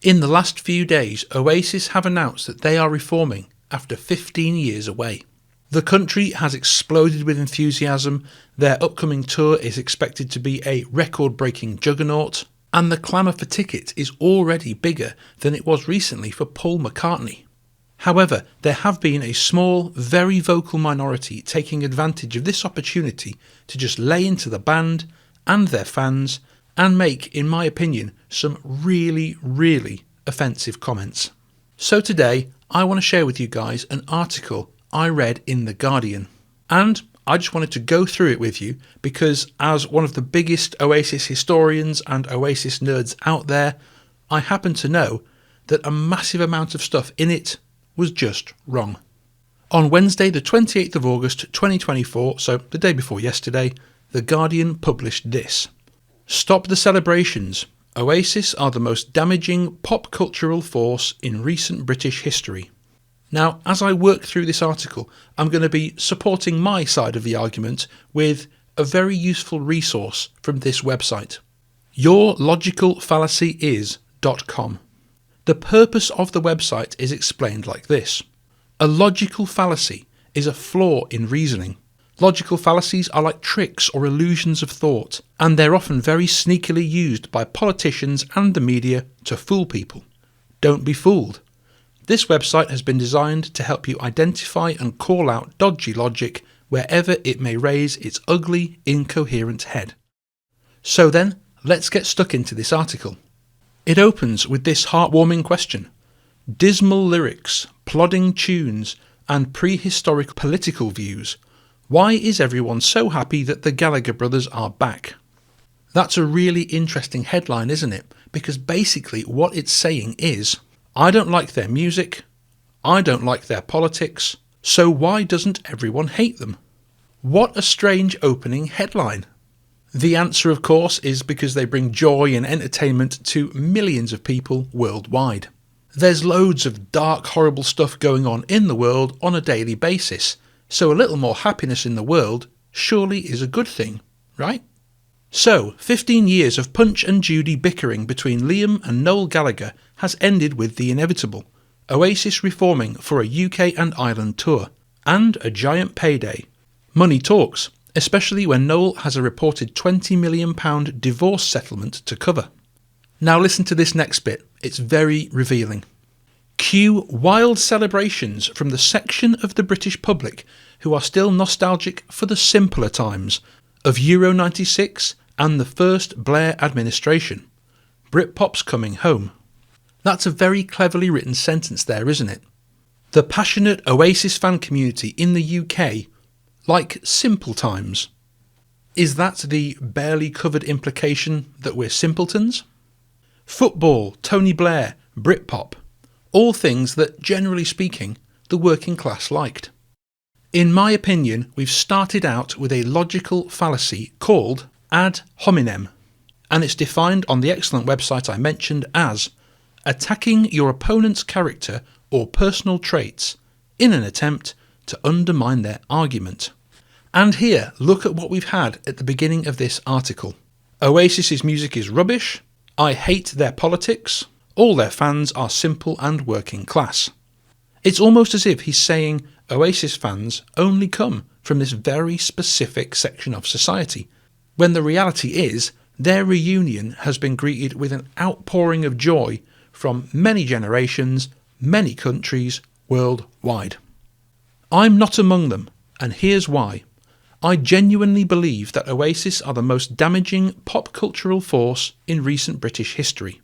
In the last few days, Oasis have announced that they are reforming after 15 years away. The country has exploded with enthusiasm, their upcoming tour is expected to be a record-breaking juggernaut, and the clamour for tickets is already bigger than it was recently for Paul McCartney. However, there have been a small, very vocal minority taking advantage of this opportunity to just lay into the band and their fans and make, in my opinion, some really, really offensive comments. So today, I want to share with you guys an article I read in The Guardian, and I just wanted to go through it with you because as one of the biggest Oasis historians and Oasis nerds out there, I happen to know that a massive amount of stuff in it was just wrong. On Wednesday the 28th of August 2024, so the day before yesterday, The Guardian published this. Stop the celebrations. Oasis are the most damaging pop cultural force in recent British history. Now, as I work through this article, I'm going to be supporting my side of the argument with a very useful resource from this website. yourlogicalfallacyis.com. The purpose of the website is explained like this. A logical fallacy is a flaw in reasoning. Logical fallacies are like tricks or illusions of thought, and they're often very sneakily used by politicians and the media to fool people. Don't be fooled. This website has been designed to help you identify and call out dodgy logic wherever it may raise its ugly, incoherent head. So then, let's get stuck into this article. It opens with this heartwarming question. Dismal lyrics, plodding tunes, and prehistoric political views. Why is everyone so happy that the Gallagher brothers are back? That's a really interesting headline, isn't it? Because basically what it's saying is, I don't like their music, I don't like their politics, so why doesn't everyone hate them? What a strange opening headline. The answer, of course, is because they bring joy and entertainment to millions of people worldwide. There's loads of dark, horrible stuff going on in the world on a daily basis, so a little more happiness in the world surely is a good thing, right? So, 15 years of Punch and Judy bickering between Liam and Noel Gallagher has ended with the inevitable, Oasis reforming for a UK and Ireland tour, and a giant payday. Money talks, especially when Noel has a reported £20 million divorce settlement to cover. Now listen to this next bit, it's very revealing. Cue wild celebrations from the section of the British public who are still nostalgic for the simpler times of Euro 96 and the first Blair administration. Britpop's coming home. That's a very cleverly written sentence there, isn't it? The passionate Oasis fan community in the UK like simple times. Is that the barely covered implication that we're simpletons? Football, Tony Blair, Britpop, all things that, generally speaking, the working class liked. In my opinion, we've started out with a logical fallacy called ad hominem, and it's defined on the excellent website I mentioned as attacking your opponent's character or personal traits in an attempt to undermine their argument. And here, look at what we've had at the beginning of this article. Oasis's music is rubbish, I hate their politics, all their fans are simple and working class. It's almost as if he's saying Oasis fans only come from this very specific section of society, when the reality is their reunion has been greeted with an outpouring of joy from many generations, many countries, worldwide. I'm not among them, and here's why. I genuinely believe that Oasis are the most damaging pop cultural force in recent British history.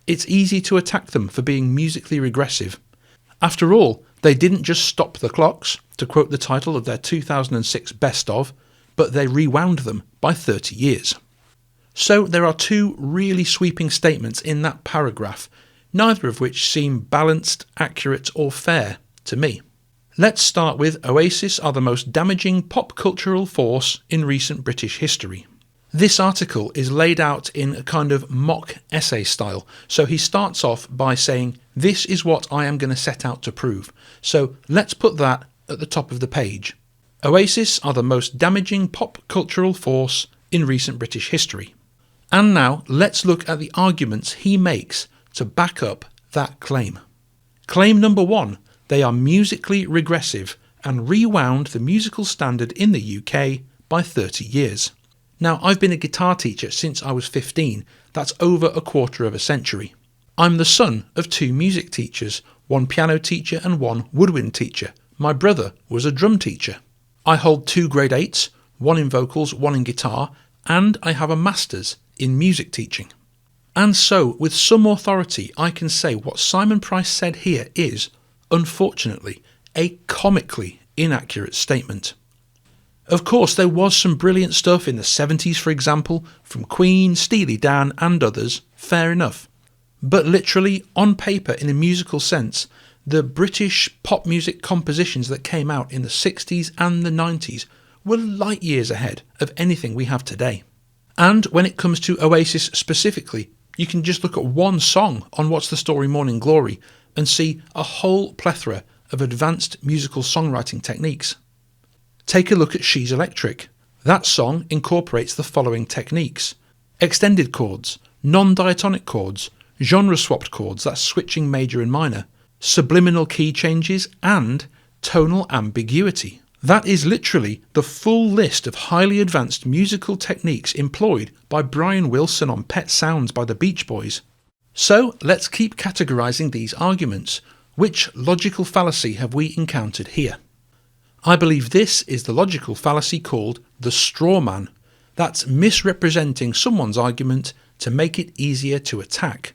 It's easy to attack them for being musically regressive. After all, they didn't just stop the clocks, to quote the title of their 2006 Best Of, but they rewound them by 30 years. So there are two really sweeping statements in that paragraph, neither of which seem balanced, accurate or fair to me. Let's start with Oasis are the most damaging pop cultural force in recent British history. This article is laid out in a kind of mock essay style, so he starts off by saying, this is what I am going to set out to prove. So let's put that at the top of the page. Oasis are the most damaging pop cultural force in recent British history. And now let's look at the arguments he makes to back up that claim. Claim number 1, they are musically regressive and rewound the musical standard in the UK by 30 years. Now, I've been a guitar teacher since I was 15, that's over a quarter of a century. I'm the son of 2 music teachers, 1 piano teacher and 1 woodwind teacher. My brother was a drum teacher. I hold 2 grade 8s, 1 in vocals, 1 in guitar, and I have a master's in music teaching. And so, with some authority, I can say what Simon Price said here is, unfortunately, a comically inaccurate statement. Of course, there was some brilliant stuff in the 70s, for example, from Queen, Steely Dan and others, fair enough. But literally, on paper, in a musical sense, the British pop music compositions that came out in the 60s and the 90s were light years ahead of anything we have today. And when it comes to Oasis specifically, you can just look at one song on What's the Story Morning Glory and see a whole plethora of advanced musical songwriting techniques. Take a look at She's Electric. That song incorporates the following techniques: extended chords, non-diatonic chords, genre-swapped chords, that's switching major and minor, subliminal key changes, and tonal ambiguity. That is literally the full list of highly advanced musical techniques employed by Brian Wilson on Pet Sounds by the Beach Boys. So let's keep categorising these arguments. Which logical fallacy have we encountered here? I believe this is the logical fallacy called the Strawman. That's misrepresenting someone's argument to make it easier to attack.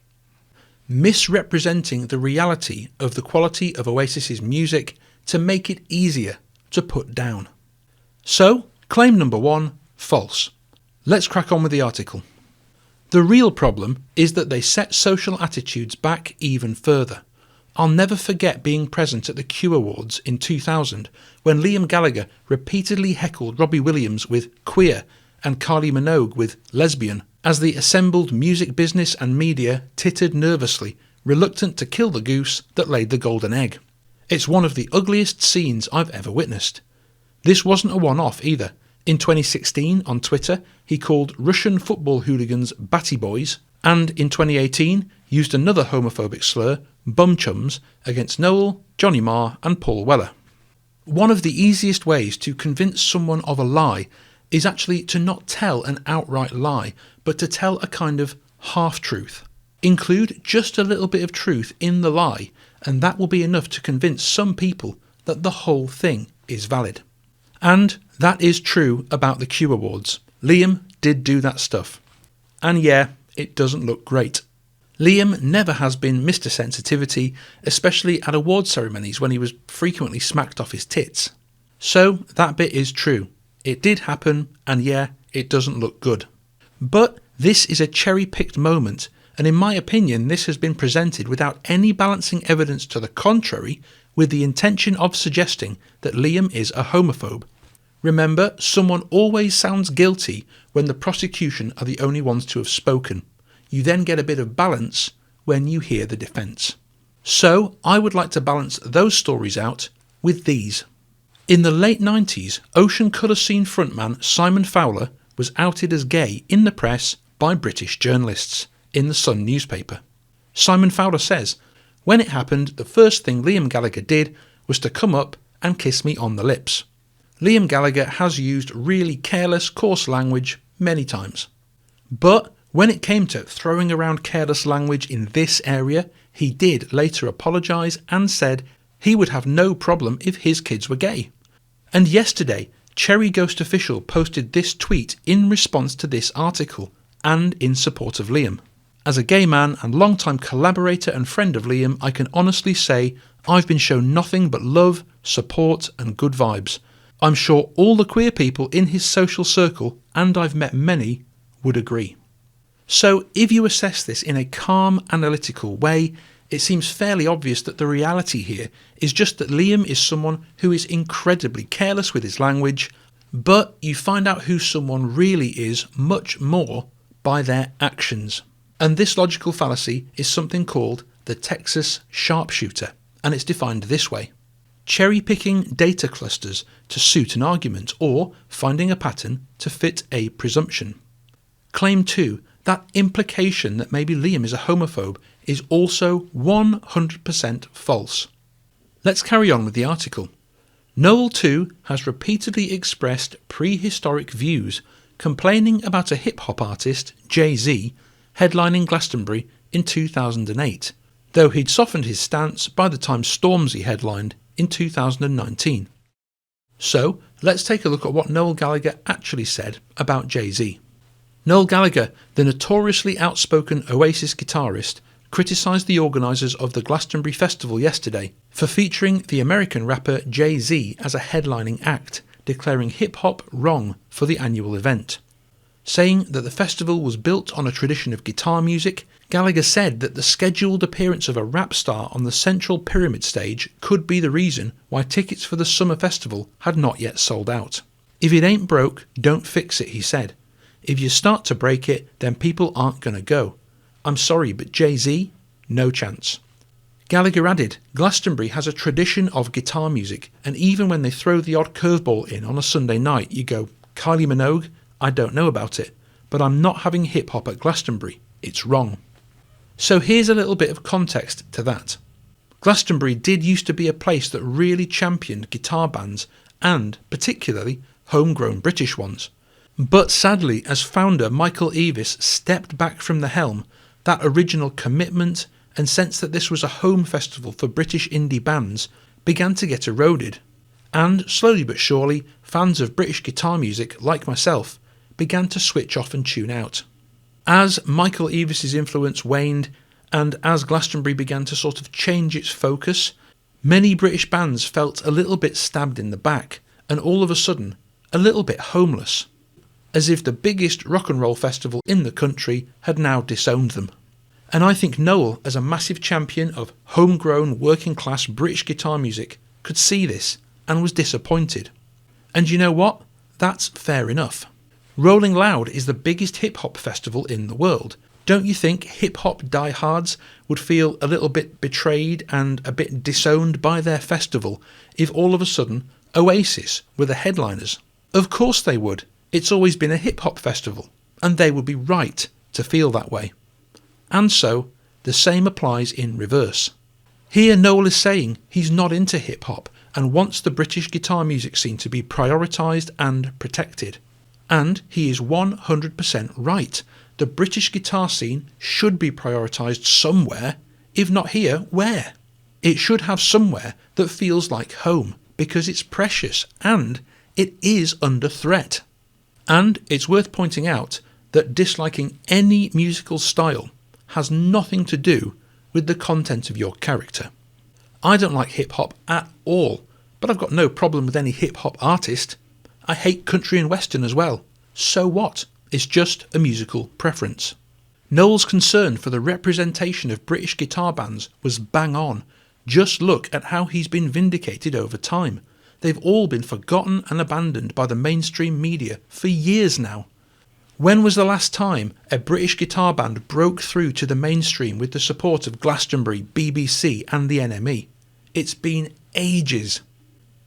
Misrepresenting the reality of the quality of Oasis's music to make it easier to put down. So, claim number 1, false. Let's crack on with the article. The real problem is that they set social attitudes back even further. I'll never forget being present at the Q Awards in 2000 when Liam Gallagher repeatedly heckled Robbie Williams with queer and Kylie Minogue with lesbian, as the assembled music business and media tittered nervously, reluctant to kill the goose that laid the golden egg. It's one of the ugliest scenes I've ever witnessed. This wasn't a one-off either. In 2016, on Twitter, he called Russian football hooligans batty boys, and in 2018 used another homophobic slur, bum chums, against Noel, Johnny Marr and Paul Weller. One of the easiest ways to convince someone of a lie is actually to not tell an outright lie, but to tell a kind of half-truth. Include just a little bit of truth in the lie, and that will be enough to convince some people that the whole thing is valid. And that is true about the Q Awards. Liam did do that stuff. And yeah, it doesn't look great. Liam never has been Mr. Sensitivity, especially at award ceremonies when he was frequently smacked off his tits. So that bit is true. It did happen, and yeah, it doesn't look good. But this is a cherry-picked moment, and in my opinion this has been presented without any balancing evidence to the contrary, with the intention of suggesting that Liam is a homophobe. Remember, someone always sounds guilty when the prosecution are the only ones to have spoken. You then get a bit of balance when you hear the defence. So I would like to balance those stories out with these. In the late 90s, Ocean Colour Scene frontman Simon Fowler was outed as gay in the press by British journalists in the Sun newspaper. Simon Fowler says, "When it happened, the first thing Liam Gallagher did was to come up and kiss me on the lips." Liam Gallagher has used really careless, coarse language many times. But when it came to throwing around careless language in this area, he did later apologise and said he would have no problem if his kids were gay. And yesterday, Cherry Ghost Official posted this tweet in response to this article and in support of Liam. As a gay man and long-time collaborator and friend of Liam, I can honestly say I've been shown nothing but love, support and good vibes. I'm sure all the queer people in his social circle, and I've met many, would agree. So if you assess this in a calm, analytical way, it seems fairly obvious that the reality here is just that Liam is someone who is incredibly careless with his language, but you find out who someone really is much more by their actions. And this logical fallacy is something called the Texas sharpshooter, and it's defined this way: cherry-picking data clusters to suit an argument, or finding a pattern to fit a presumption. Claim 2. That implication that maybe Liam is a homophobe is also 100% false. Let's carry on with the article. Noel too has repeatedly expressed prehistoric views, complaining about a hip-hop artist, Jay-Z, headlining Glastonbury in 2008, though he'd softened his stance by the time Stormzy headlined in 2019. So, let's take a look at what Noel Gallagher actually said about Jay-Z. Noel Gallagher, the notoriously outspoken Oasis guitarist, criticised the organisers of the Glastonbury Festival yesterday for featuring the American rapper Jay-Z as a headlining act, declaring hip-hop wrong for the annual event. Saying that the festival was built on a tradition of guitar music, Gallagher said that the scheduled appearance of a rap star on the central pyramid stage could be the reason why tickets for the summer festival had not yet sold out. If it ain't broke, don't fix it, he said. If you start to break it, then people aren't going to go. I'm sorry, but Jay-Z? No chance. Gallagher added, Glastonbury has a tradition of guitar music, and even when they throw the odd curveball in on a Sunday night, you go, Kylie Minogue? I don't know about it, but I'm not having hip-hop at Glastonbury. It's wrong. So here's a little bit of context to that. Glastonbury did used to be a place that really championed guitar bands, and particularly homegrown British ones. But sadly, as founder Michael Eavis stepped back from the helm, that original commitment and sense that this was a home festival for British indie bands began to get eroded. And slowly but surely, fans of British guitar music, like myself, began to switch off and tune out. As Michael Eavis's influence waned, and as Glastonbury began to sort of change its focus, many British bands felt a little bit stabbed in the back, and all of a sudden, a little bit homeless. As if the biggest rock and roll festival in the country had now disowned them. And I think Noel, as a massive champion of homegrown working class British guitar music, could see this and was disappointed. And you know what? That's fair enough. Rolling Loud is the biggest hip-hop festival in the world. Don't you think hip-hop diehards would feel a little bit betrayed and a bit disowned by their festival if all of a sudden Oasis were the headliners? Of course they would. It's always been a hip-hop festival, and they would be right to feel that way. And so, the same applies in reverse. Here Noel is saying he's not into hip-hop and wants the British guitar music scene to be prioritised and protected. And he is 100% right. The British guitar scene should be prioritised somewhere. If not here, where? It should have somewhere that feels like home, because it's precious and it is under threat. And it's worth pointing out that disliking any musical style has nothing to do with the content of your character. I don't like hip-hop at all, but I've got no problem with any hip-hop artist. I hate country and western as well. So what? It's just a musical preference. Noel's concern for the representation of British guitar bands was bang on. Just look at how he's been vindicated over time. They've all been forgotten and abandoned by the mainstream media for years now. When was the last time a British guitar band broke through to the mainstream with the support of Glastonbury, BBC and the NME? It's been ages.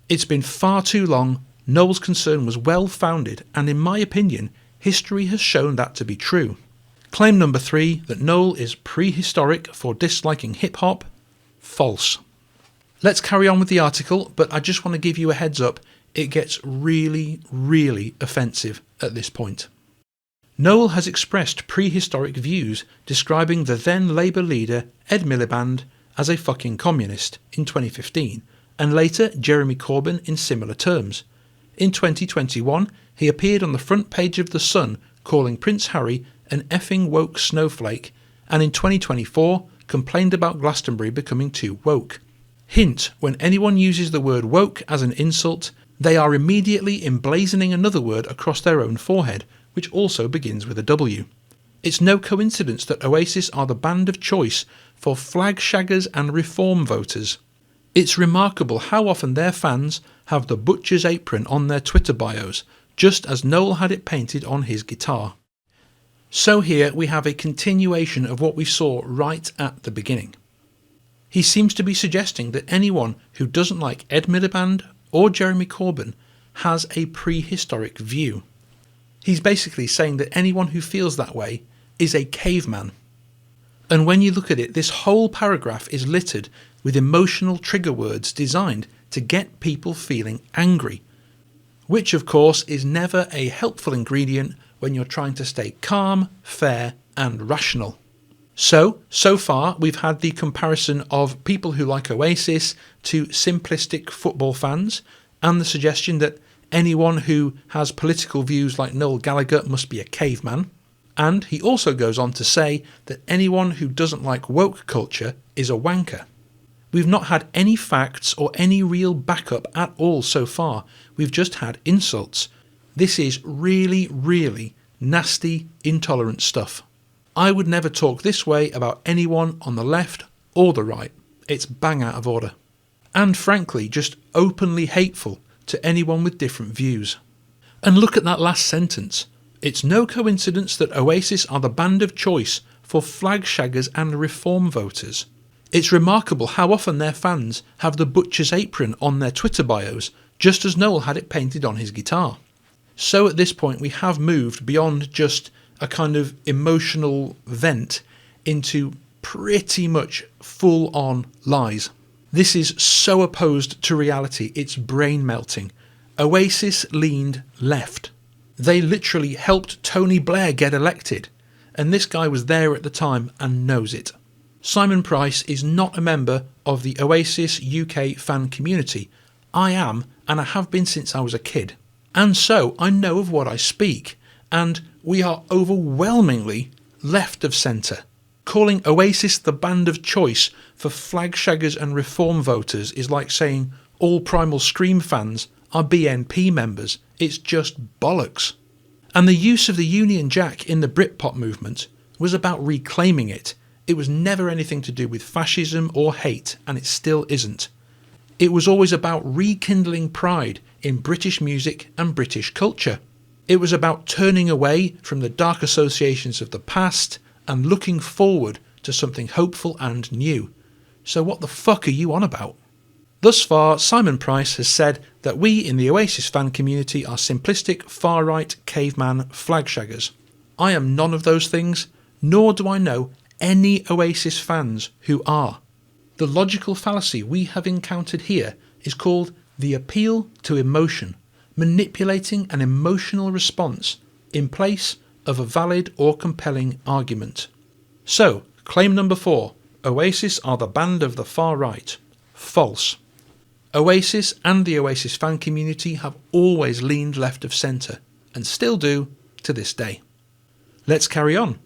It's been far too long. Noel's concern was well founded, and in my opinion, history has shown that to be true. Claim number 3, that Noel is prehistoric for disliking hip-hop, false. Let's carry on with the article, but I just want to give you a heads up, it gets really, really offensive at this point. Noel has expressed prehistoric views describing the then Labour leader Ed Miliband as a fucking communist in 2015, and later Jeremy Corbyn in similar terms. In 2021, he appeared on the front page of The Sun calling Prince Harry an effing woke snowflake, and in 2024 complained about Glastonbury becoming too woke. Hint, when anyone uses the word woke as an insult, they are immediately emblazoning another word across their own forehead, which also begins with a W. It's no coincidence that Oasis are the band of choice for flag shaggers and reform voters. It's remarkable how often their fans have the butcher's apron on their Twitter bios, just as Noel had it painted on his guitar. So here we have a continuation of what we saw right at the beginning. He seems to be suggesting that anyone who doesn't like Ed Miliband or Jeremy Corbyn has a prehistoric view. He's basically saying that anyone who feels that way is a caveman. And when you look at it, this whole paragraph is littered with emotional trigger words designed to get people feeling angry, which of course is never a helpful ingredient when you're trying to stay calm, fair and rational. So far we've had the comparison of people who like Oasis to simplistic football fans, and the suggestion that anyone who has political views like Noel Gallagher must be a caveman. And he also goes on to say that anyone who doesn't like woke culture is a wanker. We've not had any facts or any real backup at all so far. We've just had insults. This is really, really nasty, intolerant stuff. I would never talk this way about anyone on the left or the right. It's bang out of order. And frankly, just openly hateful to anyone with different views. And look at that last sentence. It's no coincidence that Oasis are the band of choice for flag shaggers and reform voters. It's remarkable how often their fans have the butcher's apron on their Twitter bios, just as Noel had it painted on his guitar. So at this point we have moved beyond just a kind of emotional vent into pretty much full-on lies. This is so opposed to reality, it's brain melting. Oasis leaned left. They literally helped Tony Blair get elected, and this guy was there at the time and knows it. Simon Price is not a member of the Oasis UK fan community. I am, and I have been since I was a kid. And so I know of what I speak, and we are overwhelmingly left of centre. Calling Oasis the band of choice for flag shaggers and reform voters is like saying all Primal Scream fans are BNP members. It's just bollocks. And the use of the Union Jack in the Britpop movement was about reclaiming it. It was never anything to do with fascism or hate, and it still isn't. It was always about rekindling pride in British music and British culture. It was about turning away from the dark associations of the past and looking forward to something hopeful and new. So what the fuck are you on about? Thus far, Simon Price has said that we in the Oasis fan community are simplistic, far-right, caveman flag shaggers. I am none of those things, nor do I know any Oasis fans who are. The logical fallacy we have encountered here is called the appeal to emotion, manipulating an emotional response in place of a valid or compelling argument. So, claim number 4, Oasis are the band of the far right. False. Oasis and the Oasis fan community have always leaned left of centre, and still do to this day. Let's carry on.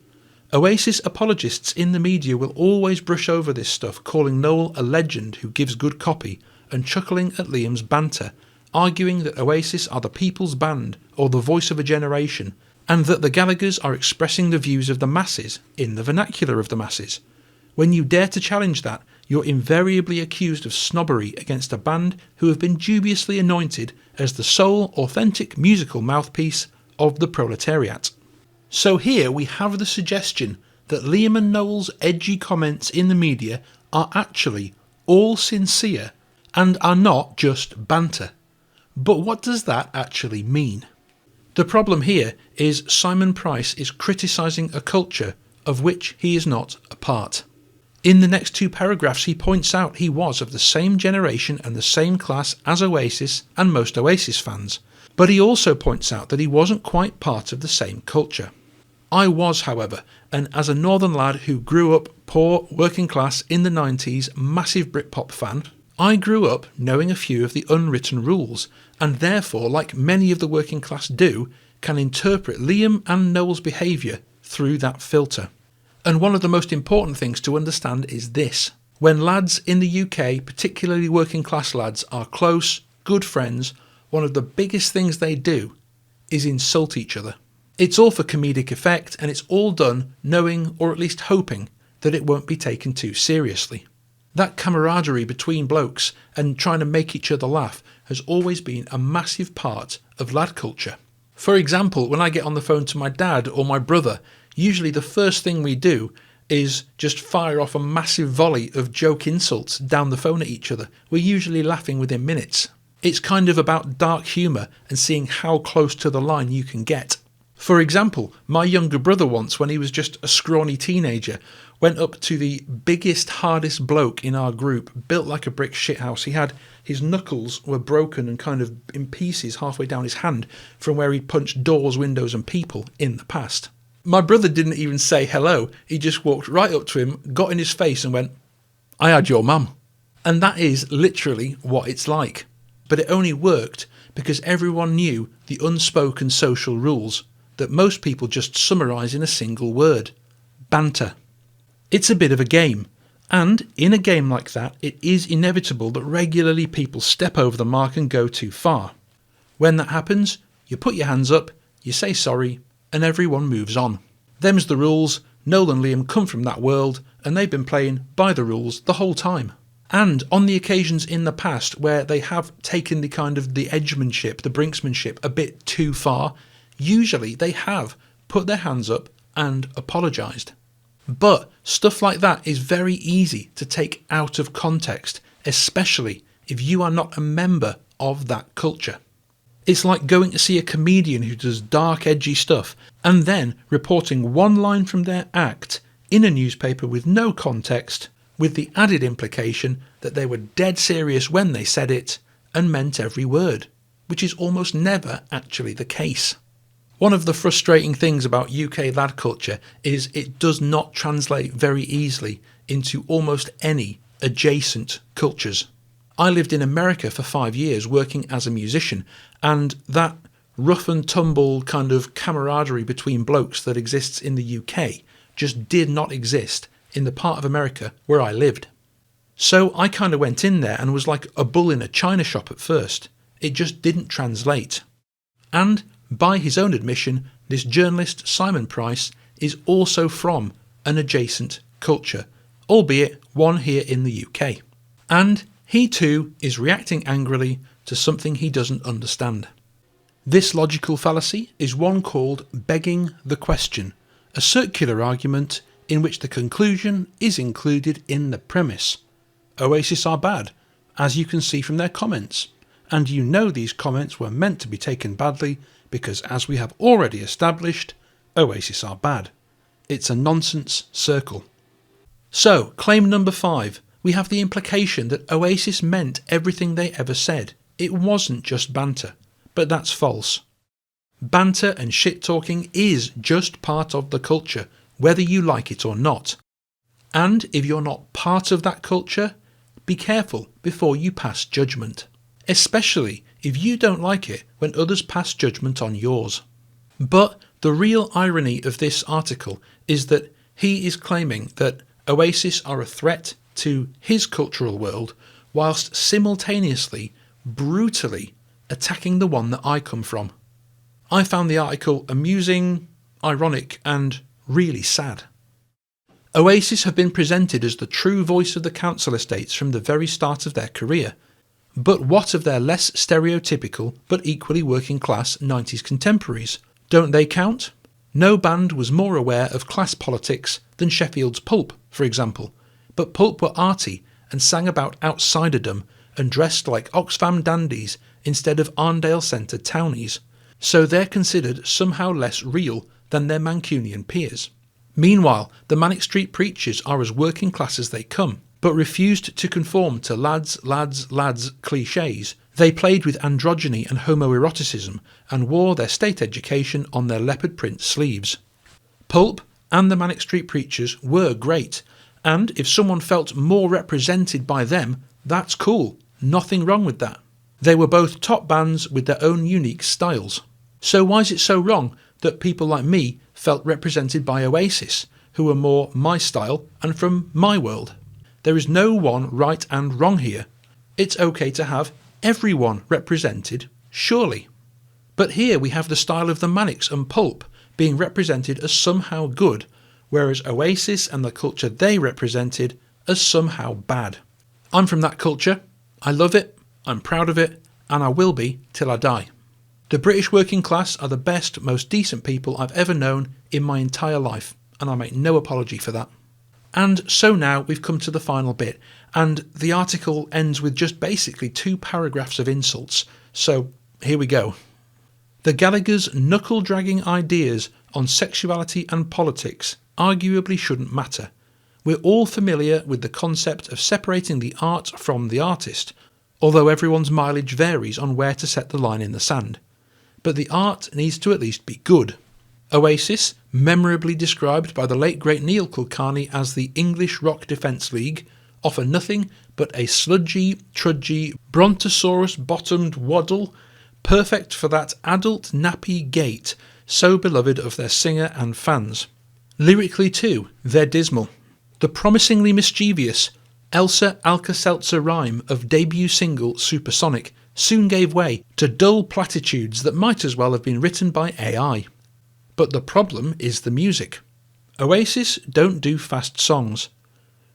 Oasis apologists in the media will always brush over this stuff, calling Noel a legend who gives good copy, and chuckling at Liam's banter, arguing that Oasis are the people's band or the voice of a generation, and that the Gallaghers are expressing the views of the masses in the vernacular of the masses. When you dare to challenge that, you're invariably accused of snobbery against a band who have been dubiously anointed as the sole authentic musical mouthpiece of the proletariat. So here we have the suggestion that Liam and Noel's edgy comments in the media are actually all sincere and are not just banter. But what does that actually mean? The problem here is Simon Price is criticising a culture of which he is not a part. In the next 2 paragraphs he points out he was of the same generation and the same class as Oasis and most Oasis fans, but he also points out that he wasn't quite part of the same culture. I was, however, and as a northern lad who grew up poor, working class in the 90s, massive Britpop fan, I grew up knowing a few of the unwritten rules, and therefore, like many of the working class do, can interpret Liam and Noel's behaviour through that filter. And one of the most important things to understand is this. When lads in the UK, particularly working class lads, are close, good friends, one of the biggest things they do is insult each other. It's all for comedic effect, and it's all done knowing, or at least hoping, that it won't be taken too seriously. That camaraderie between blokes and trying to make each other laugh has always been a massive part of lad culture. For example, when I get on the phone to my dad or my brother, usually the first thing we do is just fire off a massive volley of joke insults down the phone at each other. We're usually laughing within minutes. It's kind of about dark humour and seeing how close to the line you can get. For example, my younger brother once, when he was just a scrawny teenager, went up to the biggest, hardest bloke in our group, built like a brick shithouse. His knuckles were broken and kind of in pieces halfway down his hand from where he'd punched doors, windows and people in the past. My brother didn't even say hello. He just walked right up to him, got in his face and went, "I had your mum." And that is literally what it's like. But it only worked because everyone knew the unspoken social rules that most people just summarise in a single word: banter. It's a bit of a game, and in a game like that, it is inevitable that regularly people step over the mark and go too far. When that happens, you put your hands up, you say sorry, and everyone moves on. Them's the rules. Noel and Liam come from that world, and they've been playing by the rules the whole time. And on the occasions in the past where they have taken the edgemanship, the brinksmanship a bit too far, usually they have put their hands up and apologised. But stuff like that is very easy to take out of context, especially if you are not a member of that culture. It's like going to see a comedian who does dark, edgy stuff and then reporting one line from their act in a newspaper with no context, with the added implication that they were dead serious when they said it and meant every word, which is almost never actually the case. One of the frustrating things about UK lad culture is it does not translate very easily into almost any adjacent cultures. I lived in America for 5 years working as a musician, and that rough and tumble kind of camaraderie between blokes that exists in the UK just did not exist in the part of America where I lived. So I kind of went in there and was like a bull in a china shop at first. It just didn't translate. And by his own admission, this journalist, Simon Price, is also from an adjacent culture, albeit one here in the UK. And he too is reacting angrily to something he doesn't understand. This logical fallacy is one called begging the question, a circular argument in which the conclusion is included in the premise. Oasis are bad, as you can see from their comments, and you know these comments were meant to be taken badly because, as we have already established, Oasis are bad. It's a nonsense circle. So, claim number 5, we have the implication that Oasis meant everything they ever said. It wasn't just banter, but that's false. Banter and shit-talking is just part of the culture, whether you like it or not. And if you're not part of that culture, be careful before you pass judgment, especially if you don't like it when others pass judgment on yours. But the real irony of this article is that he is claiming that Oasis are a threat to his cultural world whilst simultaneously, brutally attacking the one that I come from. I found the article amusing, ironic and really sad. Oasis have been presented as the true voice of the council estates from the very start of their career. But what of their less stereotypical but equally working class 90s contemporaries? Don't they count? No band was more aware of class politics than Sheffield's Pulp, for example, but Pulp were arty and sang about outsiderdom and dressed like Oxfam dandies instead of Arndale Centre townies, so they're considered somehow less real than their Mancunian peers. Meanwhile, the Manic Street Preachers are as working class as they come, but refused to conform to lads clichés. They played with androgyny and homoeroticism and wore their state education on their leopard print sleeves. Pulp and the Manic Street Preachers were great, and if someone felt more represented by them, that's cool, nothing wrong with that. They were both top bands with their own unique styles. So why is it so wrong that people like me felt represented by Oasis, who were more my style and from my world? There is no one right and wrong here. It's okay to have everyone represented, surely. But here we have the style of the Manics and Pulp being represented as somehow good, whereas Oasis and the culture they represented as somehow bad. I'm from that culture. I love it, I'm proud of it, and I will be till I die. The British working class are the best, most decent people I've ever known in my entire life, and I make no apology for that. And so now we've come to the final bit, and the article ends with just basically 2 paragraphs of insults, so here we go. The Gallagher's knuckle-dragging ideas on sexuality and politics arguably shouldn't matter. We're all familiar with the concept of separating the art from the artist, although everyone's mileage varies on where to set the line in the sand. But the art needs to at least be good. Oasis, memorably described by the late great Neil Kulkarni as the English Rock Defence League, offer nothing but a sludgy, trudgy, brontosaurus-bottomed waddle, perfect for that adult nappy gait so beloved of their singer and fans. Lyrically too, they're dismal. The promisingly mischievous Elsa Alka-Seltzer rhyme of debut single Supersonic soon gave way to dull platitudes that might as well have been written by AI. But the problem is the music. Oasis don't do fast songs.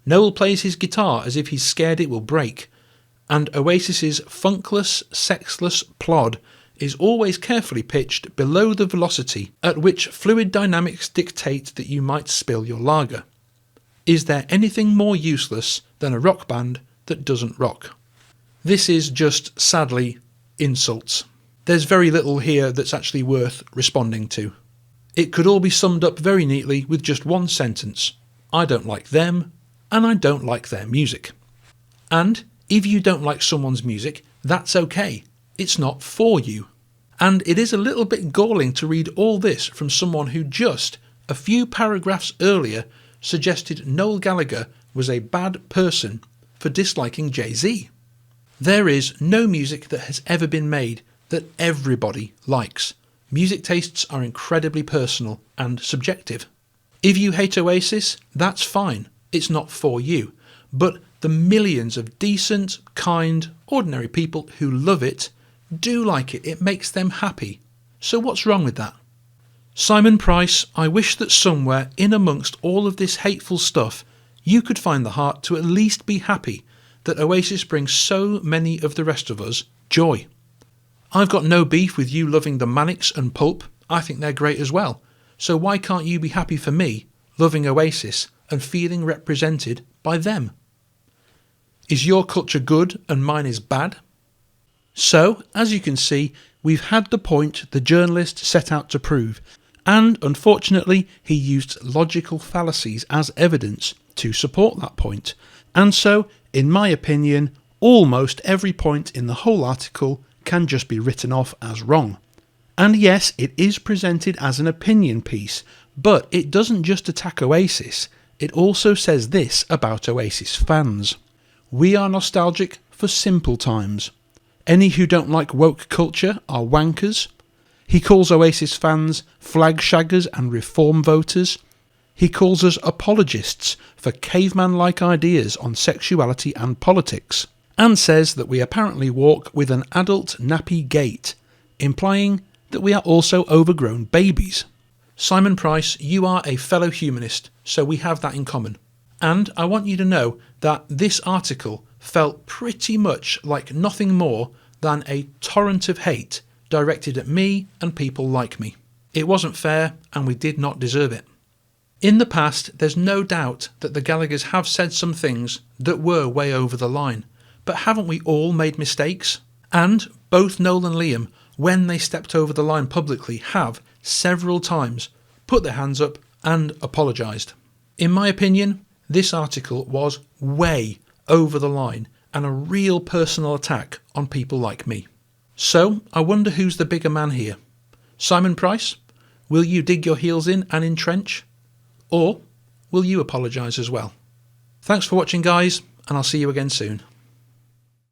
Noel plays his guitar as if he's scared it will break, and Oasis's funkless, sexless plod is always carefully pitched below the velocity at which fluid dynamics dictate that you might spill your lager. Is there anything more useless than a rock band that doesn't rock? This is just, sadly, insults. There's very little here that's actually worth responding to. It could all be summed up very neatly with just one sentence. I don't like them, and I don't like their music. And if you don't like someone's music, that's okay. It's not for you. And it is a little bit galling to read all this from someone who just, a few paragraphs earlier, suggested Noel Gallagher was a bad person for disliking Jay-Z. There is no music that has ever been made that everybody likes. Music tastes are incredibly personal and subjective. If you hate Oasis, that's fine. It's not for you. But the millions of decent, kind, ordinary people who love it do like it. It makes them happy. So what's wrong with that? Simon Price, I wish that somewhere in amongst all of this hateful stuff, you could find the heart to at least be happy that Oasis brings so many of the rest of us joy. I've got no beef with you loving the Manics and Pulp. I think they're great as well. So why can't you be happy for me, loving Oasis and feeling represented by them? Is your culture good and mine is bad? So, as you can see, we've had the point the journalist set out to prove, and unfortunately he used logical fallacies as evidence to support that point. And so, in my opinion, almost every point in the whole article can just be written off as wrong. And yes, it is presented as an opinion piece, but it doesn't just attack Oasis, it also says this about Oasis fans. We are nostalgic for simple times. Any who don't like woke culture are wankers. He calls Oasis fans flag shaggers and reform voters. He calls us apologists for caveman-like ideas on sexuality and politics, and says that we apparently walk with an adult nappy gait, implying that we are also overgrown babies. Simon Price, you are a fellow humanist, so we have that in common. And I want you to know that this article felt pretty much like nothing more than a torrent of hate directed at me and people like me. It wasn't fair, and we did not deserve it. In the past, there's no doubt that the Gallaghers have said some things that were way over the line, but haven't we all made mistakes? And both Noel and Liam, when they stepped over the line publicly, have, several times, put their hands up and apologised. In my opinion, this article was way over the line and a real personal attack on people like me. So, I wonder who's the bigger man here. Simon Price, will you dig your heels in and entrench? Or will you apologise as well? Thanks for watching, guys, and I'll see you again soon.